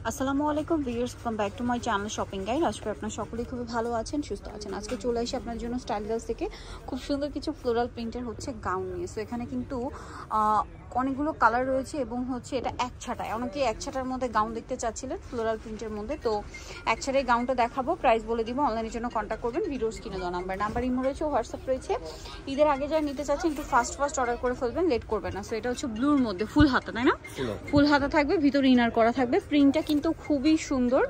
আসসালামু আলাইকুম viewers, welcome back to my channel shopping guide. আজকে আপনারা সকলেই খুবই ভালো আছেন, সুস্থ আছেন। আজকে চলে আসি আপনার জন্য স্টাইল গার্লস থেকে খুব সুন্দর কিছু ফ্লোরাল প্রিন্টের হচ্ছে গাউন নিয়ে। সো এখানে কিন্তু অনেকগুলো কালার রয়েছে এবং হচ্ছে এটা এক ছাটায়, অনেকে এক ছাটার মধ্যে গাউন দেখতে চাচ্ছিলেন ফ্লোরাল প্রিন্টের মধ্যে। তো এক ছাটায় গাউনটা দেখাবো, প্রাইস বলে দিব। অনলাইনের জন্য কন্ট্যাক্ট করবেন, ভিডিওস কিনে দেওয়া নাম্বার ইমো রয়েছে, হোয়াটসঅ্যাপ রয়েছে। ঈদের আগে যারা নিতে চাচ্ছেন একটু ফাস্ট অর্ডার করে ফেলবেন, লেট করবেন না। সো এটা হচ্ছে ব্লুর মধ্যে ফুল হাতা, তাই না? ফুল হাতা থাকবে, ভিতরে ইনার করা থাকবে। প্রিন্টটা কিন্তু খুবই সুন্দর।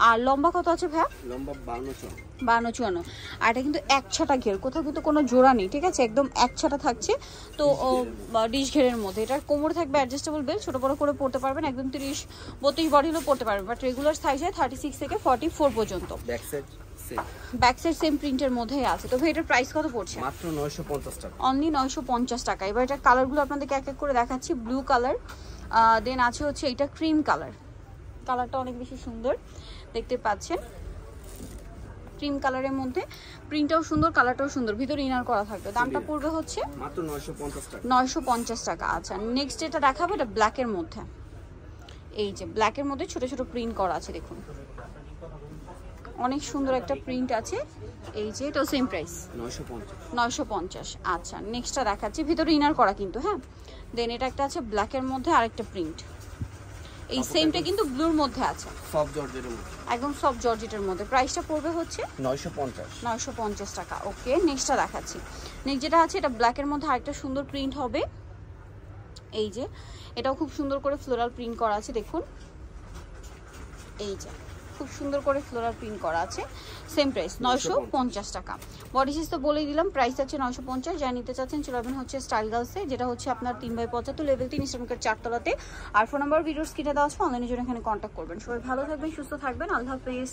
আর লম্বা কত আছে ভাইয়া? লম্বা 52-54। আর এটা কিন্তু এক ছাটা ঘের, কোথাও কিন্তু কোনো জোড়া নেই, ঠিক আছে? একদম এক ছাটা থাকছে। তো ডিশ ঘেরের মধ্যে এটার কোমর থাকবে অ্যাডজাস্টেবল বেল্ট, ছোট বড় করে পড়তে পারবেন। একদম 30-32 বডি হলেও পড়তে পারবেন, বাট রেগুলার সাইজ হয় 36 থেকে 44 পর্যন্ত। ব্যাক সাইড সেম প্রিন্টের মধ্যেই আছে। তো ভাই এটার প্রাইস কত পড়ছে? মাত্র 950 টাকা, অনলি 950 টাকা। এবার এটা কালারগুলো আপনাদেরকে এক এক করে দেখাচ্ছি। ব্লু কালার, দেন আছে হচ্ছে এটা ক্রিম কালার। কালারটা অনেক বেশি সুন্দর দেখতে পাচ্ছেন, ক্রিম কালারের মধ্যে। প্রিন্টটাও সুন্দর, কালারটাও সুন্দর, ভিতরে ইনার করা থাকবে। দামটা পড়বে হচ্ছে মাত্র 950 টাকা। 950 টাকা। আচ্ছা, নেক্সট যেটা দেখাবো এটা ব্ল্যাকের মধ্যে। এই যে ব্ল্যাকের মধ্যে ছোট ছোট প্রিন্ট করা আছে, দেখুন অনেক সুন্দর একটা প্রিন্ট আছে। এই যে এটাও সেম প্রাইস 950। আচ্ছা, নেক্সটটা দেখাচ্ছি, ভিতরে ইনার করা কিন্তু, হ্যাঁ। দেন এটা একটা আছে ব্ল্যাকের মধ্যে, আরেকটা প্রিন্ট এই সেমটা কিন্তু ব্লুর মধ্যে আছে, সফট জর্জেটের মধ্যে, একদম সফট জর্জেটের মধ্যে। প্রাইসটা পড়বে হচ্ছে 950 টাকা। ওকে, নেক্সটটা দেখাচ্ছি। নেক্সট যেটা আছে এটা ব্ল্যাকের মধ্যে আরেকটা সুন্দর প্রিন্ট হবে। এই যে এটাও খুব সুন্দর করে ফ্লোরাল প্রিন্ট করা আছে, দেখুন এই যে খুব সুন্দর করে ফ্লোরাল প্রিন্ট করা আছে। সেম প্রাইস 950 টাকা। বডি সাইজ তো বলেই দিলাম, প্রাইস আছে 950। যা নিতে চাচ্ছেন চলে যাবেন হচ্ছে স্টাইল গার্লসে, যেটা হচ্ছে আপনার 3/75 লেভেল 3 ইস্টার্নকার 4 তলাতে। আর ফোন নাম্বার ভিডিওস কিনে দেওয়া আছে, অনলাইনের জন্য এখানে কন্ট্যাক্ট করবেন। সবাই ভালো থাকবেন, সুস্থ থাকবেন, আল্লাহ হাফেজ।